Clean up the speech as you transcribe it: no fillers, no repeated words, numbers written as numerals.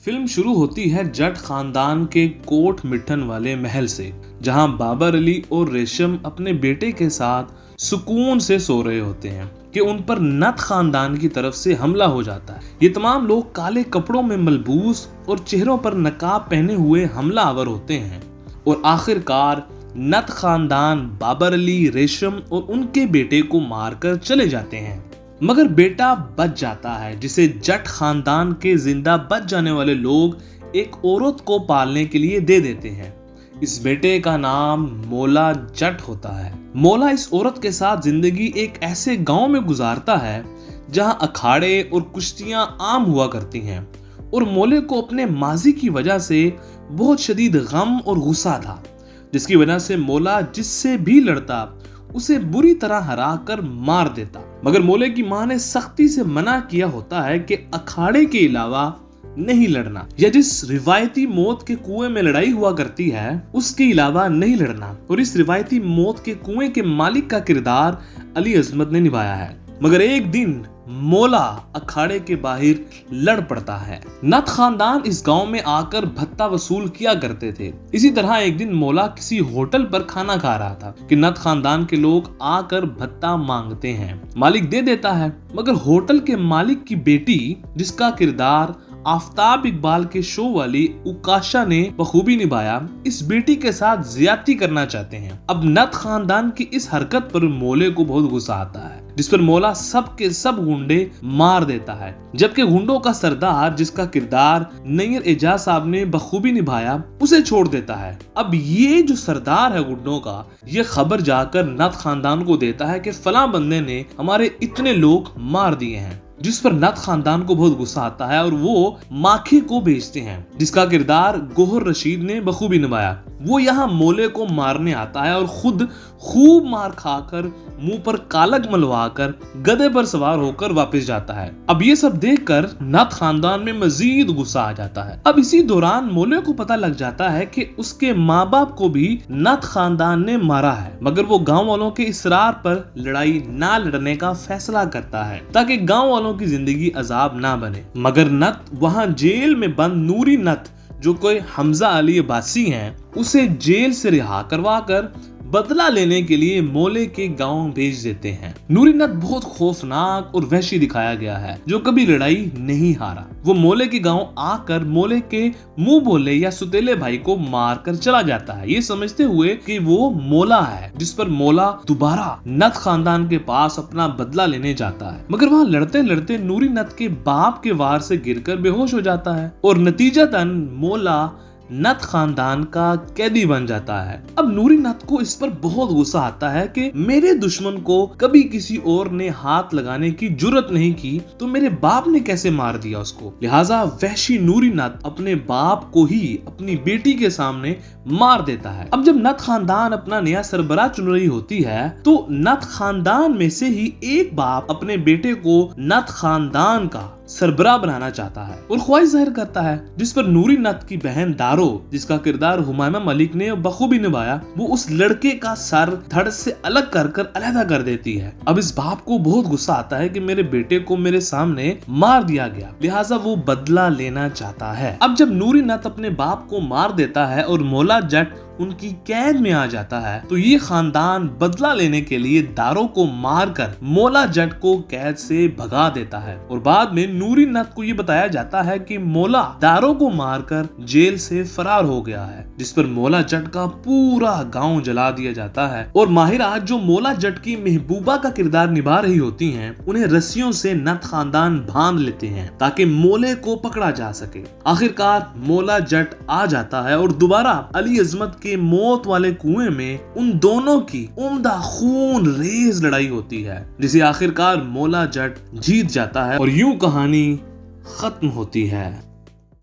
Film शुरू होती है जट खानदान के कोट मिठन वाले महल से, जहां बाबर अली और रेशम अपने बेटे के साथ सुकून से सो रहे होते हैं कि उन पर नत खानदान की तरफ से हमला हो जाता है। ये तमाम लोग काले कपड़ों में मलबूस और चेहरों पर नकाब पहने हुए हमलावर होते हैं और आखिरकार नत खानदान बाबर अली, रेशम और उनके बेटे को मारकर चले जाते हैं। मगर बेटा बच जाता है, जिसे जट खानदान के जिंदा बच जाने वाले लोग एक औरत को पालने के लिए दे देते हैं। इस बेटे का नाम मोला जट होता है। मोला इस औरत के साथ जिंदगी एक ऐसे गांव में गुजारता है जहां अखाड़े और कुश्तियां आम हुआ करती हैं और मोले को अपने माजी की वजह से बहुत शदीद गम और गुस्सा था, जिसकी वजह से मोला जिससे भी लड़ता उसे बुरी तरह हरा कर मार देता। मगर मोले की मां ने सख्ती से मना किया होता है कि अखाड़े के अलावा नहीं लड़ना, या जिस रिवायती मौत के कुएं में लड़ाई हुआ करती है उसके अलावा नहीं लड़ना। और इस रिवायती मौत के कुएं के मालिक का किरदार अली अजमत ने निभाया है। मगर एक दिन मोला अखाड़े के बाहर लड़ पड़ता है। नत खानदान इस गांव में आकर भत्ता वसूल किया करते थे। इसी तरह एक दिन मोला किसी होटल पर खाना खा रहा था कि नत खानदान के लोग आकर भत्ता मांगते हैं। मालिक दे देता है, मगर होटल के मालिक की बेटी, जिसका किरदार आफ्ताब इकबाल के शो वाली उकाशा ने बखूबी निभाया, इस बेटी के साथ ज्यादती करना चाहते हैं। अब नत खानदान की इस हरकत पर मोले को बहुत गुस्सा आता है, जिस पर मोला सब के सब गुंडे मार देता है। जबकि गुंडों का सरदार, जिसका किरदार नैयर एजाज साहब ने बखूबी निभाया, उसे छोड़ देता है। अब ये जो सरदार है गुंडों का, ये खबर जाकर नत खानदान को देता है कि फलां बंदे ने हमारे इतने लोग मार दिए हैं, जिस पर नत खानदान को बहुत गुस्सा आता है और वो माखी को भेजते हैं, जिसका किरदार गोहर रशीद ने बखूबी निभाया। वो यहाँ मोले को मारने आता है और खुद खूब मार खाकर मुंह पर कालक मलवाकर गधे पर सवार होकर वापस जाता है। अब ये सब देखकर नत खानदान में मजीद गुस्सा आ जाता है। अब इसी दौरान मोले को पता लग जाता है कि उसके माँ बाप को भी नत खानदान ने मारा है, मगर वो गांव वालों के इसरार पर लड़ाई ना लड़ने का फैसला करता है ताकि गांव वालों की जिंदगी अजाब ना बने। मगर नत वहाँ जेल में बंद नूरी नत, जो कोई हमजा अली अब्बासी हैं, उसे जेल से रिहा करवा कर बदला लेने के लिए मोले के गांव भेज देते हैं। नूरी नत बहुत खौफनाक और वहशी दिखाया गया है, जो कभी लड़ाई नहीं हारा। वो मोले के गांव आकर मोले के मुंह बोले या सुतेले भाई को मार कर चला जाता है, ये समझते हुए कि वो मोला है, जिस पर मोला दोबारा नत खानदान के पास अपना बदला लेने जाता है। मगर वहाँ लड़ते लड़ते नूरी नत के बाप के वार से गिरकर बेहोश हो जाता है और नतीजतन मोला नत खानदान का कैदी बन जाता है। अब नूरी नत को इस पर बहुत गुस्सा आता है कि मेरे दुश्मन को कभी किसी और ने हाथ लगाने की जुर्रत नहीं की, तो मेरे बाप ने कैसे मार दिया उसको। लिहाजा वहशी नूरी नत अपने बाप को ही अपनी बेटी के सामने मार देता है। अब जब नत खानदान अपना नया सरबराह चुन रही होती है, तो नत खानदान में से ही एक बाप अपने बेटे को नत खानदान का सरबराह बनाना चाहता है और ख्वाहिश जाहिर करता है, जिस पर नूरी नत की बहन दारो, जिसका किरदार हुमायमा मलिक ने बखूबी निभाया, वो उस लड़के का सर धड़ से अलग कर अलहदा कर देती है। अब इस बाप को बहुत गुस्सा आता है कि मेरे बेटे को मेरे सामने मार दिया गया, लिहाजा वो बदला लेना चाहता है। अब जब नूरी नत अपने बाप को मार देता है और मोला जट उनकी कैद में आ जाता है, तो ये खानदान बदला लेने के लिए दारो को मारकर मोला जट को कैद से भगा देता है। और बाद में नूरी नत को ये बताया जाता है कि मोला दारो को मारकर जेल से फरार हो गया है, जिस पर मोला जट का पूरा गांव जला दिया जाता है। और माहिरा, जो मोला जट की महबूबा का किरदार निभा रही होती हैं, उन्हें रस्सियों से नत खानदान बांध लेते हैं ताकि मोले को पकड़ा जा सके। आखिरकार मोला जट आ जाता है और दोबारा अली अजमत के मौत वाले कुएं में उन दोनों की उम्दा खून रेज लड़ाई होती है, जिसे आखिरकार मोला जट जीत जाता है और यूं कहानी खत्म होती है।